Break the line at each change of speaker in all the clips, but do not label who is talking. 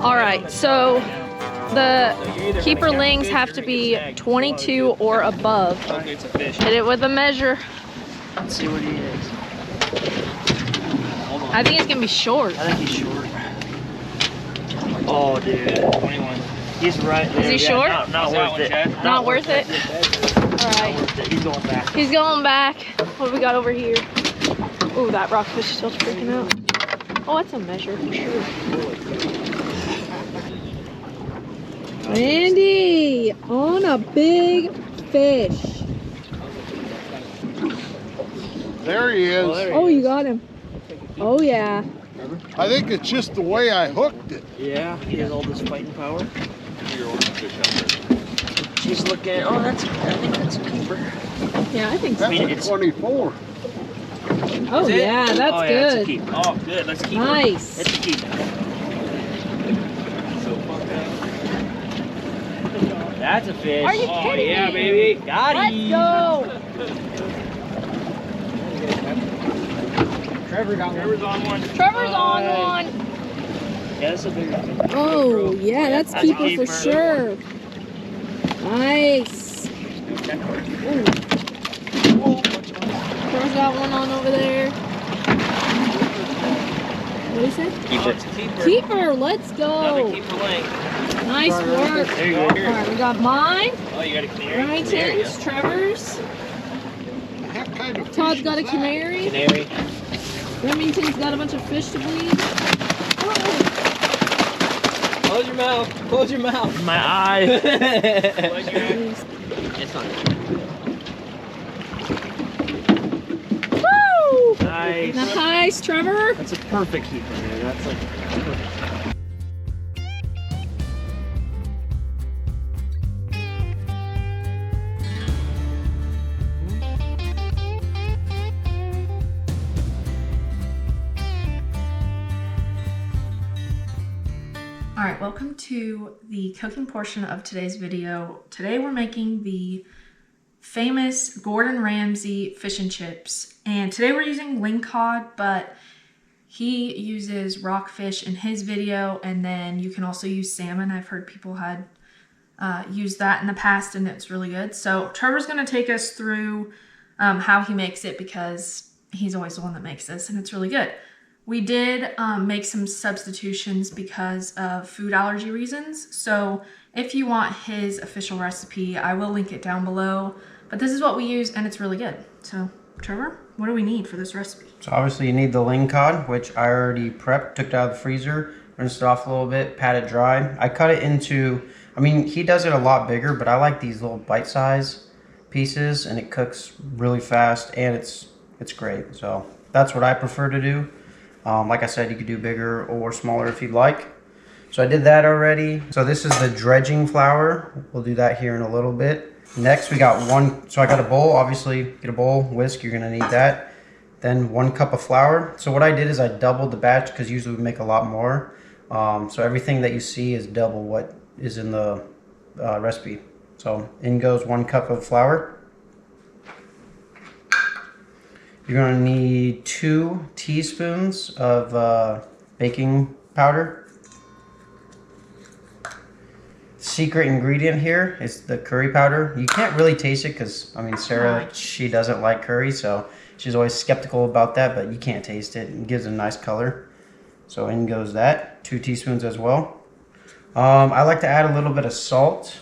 All right, so the keeper lings have to be 22 or above. Hit it with a measure.
Let's see what he is.
I think it's gonna be short.
I think he's short. Oh, dude. 21. He's right there.
Is he short?
Not worth it.
Not worth it? All right.
He's going back.
He's going back. What do we got over here? Ooh, that rockfish is still freaking out. Oh, that's a measure for sure. Randy, on a big fish.
There he is.
Oh, you got him. Oh, yeah.
I think it's just the way I hooked it.
Yeah, he has all this fighting power. She's looking. Oh, I think that's a keeper.
Yeah, I think so.
That's a 24.
Oh, yeah, that's
oh, yeah,
good.
That's a keeper. Oh, good. Let's keep
Nice.
It's a keeper. That's a fish.
Are you kidding
yeah,
me?
baby. Got
Let's
him.
go.
Trevor's on one.
Trevor's on one.
Yeah, that's a bigger fish.
Oh, yeah, that's
That's a
keeper for
keeper.
sure. Nice. Ooh. Trevor's got one on over there. What did he say?
Keeper.
Keeper, let's go.
Another keeper length.
Nice work.
There you go.
All right, we got mine,
Oh, you got a canary?
Remington's, Trevor's.
That kind of
Todd's
fish
got a
is that?
canary.
Canary.
Remington's got a bunch of fish to bleed. Oh.
Close your mouth. Close your mouth. My eye. It's not.
Woo!
Nice.
Nice, Trevor.
That's a perfect keeper, man. That's like perfect.
Alright, welcome to the cooking portion of today's video. Today we're making the famous Gordon Ramsay fish and chips. And today we're using ling cod, but he uses rockfish in his video, and then you can also use salmon. I've heard people had used that in the past and it's really good. So Trevor's going to take us through how he makes it because he's always the one that makes this and it's really good. We did make some substitutions because of food allergy reasons. So if you want his official recipe, I will link it down below. But this is what we use and it's really good. So Trevor, what do we need for this recipe?
So obviously you need the ling cod, which I already prepped, took it out of the freezer, rinsed it off a little bit, pat it dry. I cut it into, I mean, he does it a lot bigger, but I like these little bite-size pieces and it cooks really fast and it's great. So that's what I prefer to do. Like I said, you could do bigger or smaller if you'd like. So I did that already. So this is the dredging flour. We'll do that here in a little bit. Next we got so I got a bowl, obviously get a bowl, whisk, you're gonna need that. Then 1 cup of flour. So what I did is I doubled the batch because usually we make a lot more. So everything that you see is double what is in the recipe. So in goes 1 cup of flour. You're going to need 2 teaspoons of baking powder. Secret ingredient here is the curry powder. You can't really taste it because, I mean, Sarah, she doesn't like curry, so she's always skeptical about that, but you can't taste it. It gives a nice color. So in goes that, 2 teaspoons as well. I like to add a little bit of salt,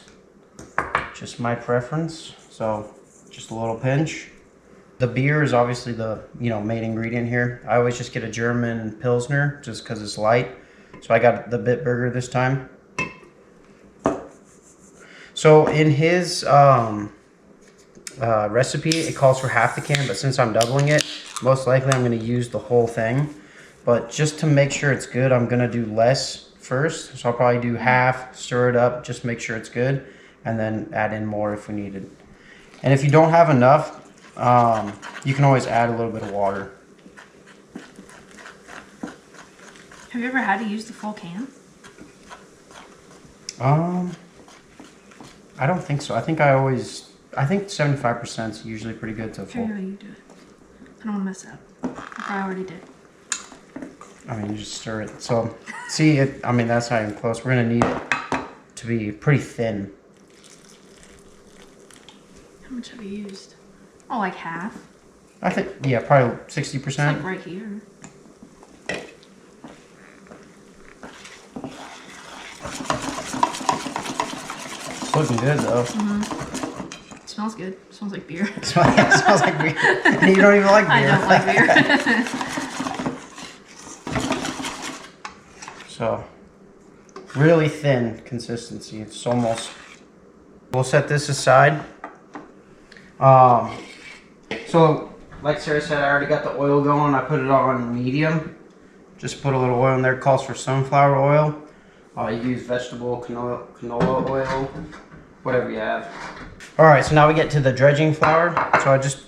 just my preference, so just a little pinch. The beer is obviously the main ingredient here. I always just get a German Pilsner just because it's light. So I got the Bitburger this time. So in his recipe, it calls for half the can, but since I'm doubling it, most likely I'm going to use the whole thing. But just to make sure it's good, I'm going to do less first. So I'll probably do half, stir it up, just make sure it's good, and then add in more if we need it. And if you don't have enough, you can always add a little bit of water.
Have you ever had to use the full can?
I don't think so. I think 75% is usually pretty good to
Show
full.
you how you do it. I don't want to mess it up. I already did.
I mean, you just stir it. So, see, I mean, that's not even close. We're going to need it to be pretty thin.
How much have you used? Oh, like half?
I think, yeah, probably 60%.
It's like right here.
It's looking good, though.
It smells good. It smells like beer.
It smells like beer. And you don't even like beer.
I don't like beer.
So, really thin consistency. It's almost... We'll set this aside. So, like Sarah said, I already got the oil going. I put it on medium. Just put a little oil in there. It calls for sunflower oil. You can use vegetable canola oil, whatever you have. Alright, so now we get to the dredging flour. So I just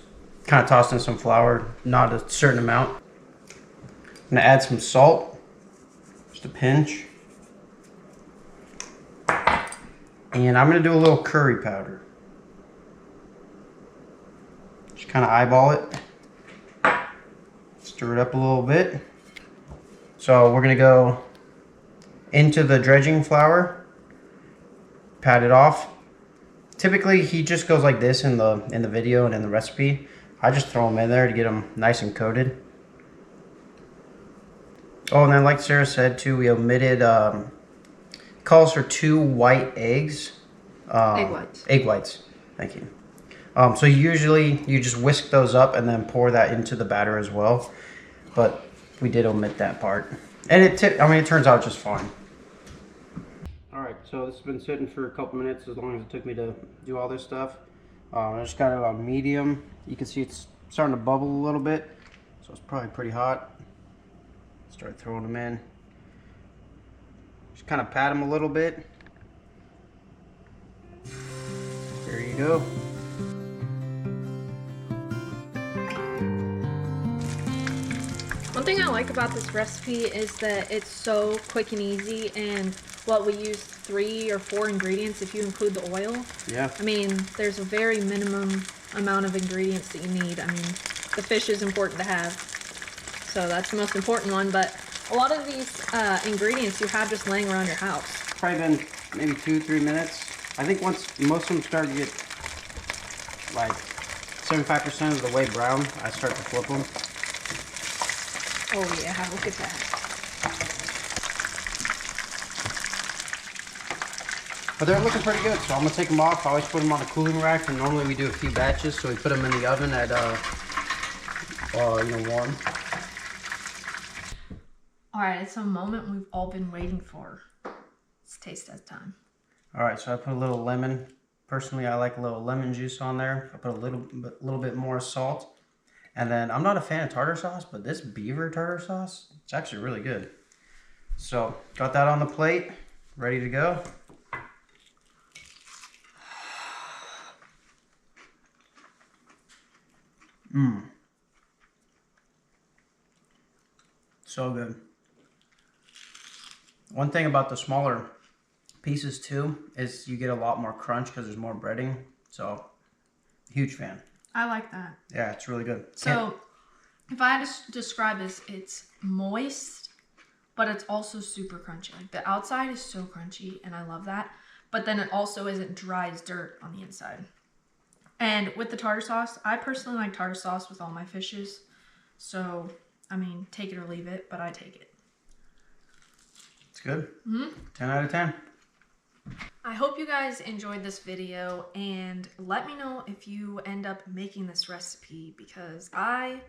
kind of tossed in some flour, not a certain amount. I'm going to add some salt, just a pinch. And I'm going to do a little curry powder. Just kind of eyeball it. Stir it up a little bit. So we're going to go into the dredging flour, pat it off. Typically he just goes like this in the video and in the recipe. I just throw them in there to get them nice and coated. Oh, and then like Sarah said too, we omitted, calls for 2 white eggs.
Egg whites.
Egg whites, thank you. So usually you just whisk those up and then pour that into the batter as well. But we did omit that part. And it turns out just fine. Alright, so this has been sitting for a couple minutes, as long as it took me to do all this stuff. I just got it on medium. You can see it's starting to bubble a little bit, so it's probably pretty hot. Start throwing them in. Just kind of pat them a little bit. There you go.
One thing I like about this recipe is that it's so quick and easy, and what we use 3 or 4 ingredients if you include the oil.
Yeah.
I mean, there's a very minimum amount of ingredients that you need. I mean, the fish is important to have, so that's the most important one, but a lot of these ingredients you have just laying around your house.
Probably been maybe 2-3 minutes. I think once most of them start to get like 75% of the way brown, I start to flip them.
Oh yeah, look at that.
But they're looking pretty good, so I'm gonna take them off. I always put them on a cooling rack, and normally we do a few batches, so we put them in the oven at 1.
All right, it's a moment we've all been waiting for. It's taste test time.
All right, so I put a little lemon. Personally, I like a little lemon juice on there. I put a little bit more salt. And then, I'm not a fan of tartar sauce, but this beaver tartar sauce, it's actually really good. So, got that on the plate, ready to go. So good. One thing about the smaller pieces too is you get a lot more crunch because there's more breading. So, huge fan.
I like that.
Yeah, it's really good.
So, if I had to describe this, it's moist, but it's also super crunchy. Like, the outside is so crunchy, and I love that. But then it also isn't dry as dirt on the inside. And with the tartar sauce, I personally like tartar sauce with all my fishes. So, I mean, take it or leave it, but I take it.
It's good. 10 out of 10.
I hope you guys enjoyed this video, and let me know if you end up making this recipe, because I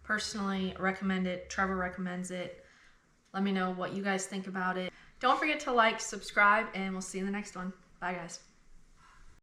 personally recommend it. Trevor recommends it. Let me know what you guys think about it. Don't forget to like, subscribe, and we'll see you in the next one. Bye, guys.